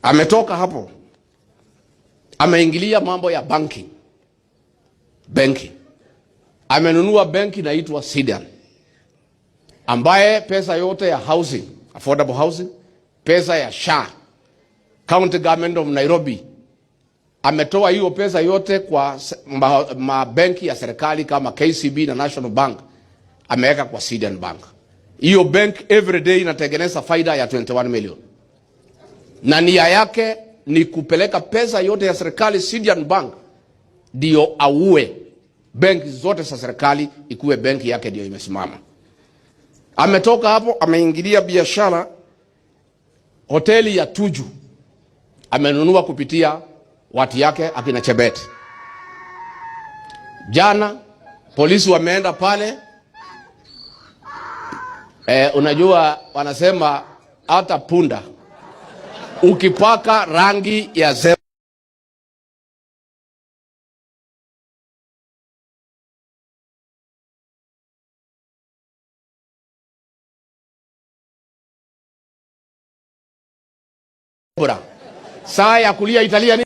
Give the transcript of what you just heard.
Ametoka hapo, ameingilia mambo ya banking. Amenunua benki inaitwa Sidian, ambaye pesa yote ya housing, affordable housing, pesa ya SHA, County Government of Nairobi, ametoa hiyo pesa yote kwa mabenki ya serikali kama KCB na National Bank, ameweka kwa Sidian Bank. Hiyo bank every day inatengeneza faida ya 21 million. Na nia yake ni kupeleka pesa yote ya serikali Sidian Bank, ndio auwe benki zote za serikali, ikuwe benki yake ndio imesimama. Ametoka hapo, ameingilia biashara. Hoteli ya Tuju amenunua kupitia watu yake akina Chebet. Jana polisi wameenda pale, unajua wanasema hata punda ukipaka rangi ya zebra saa ya kulia Italia ni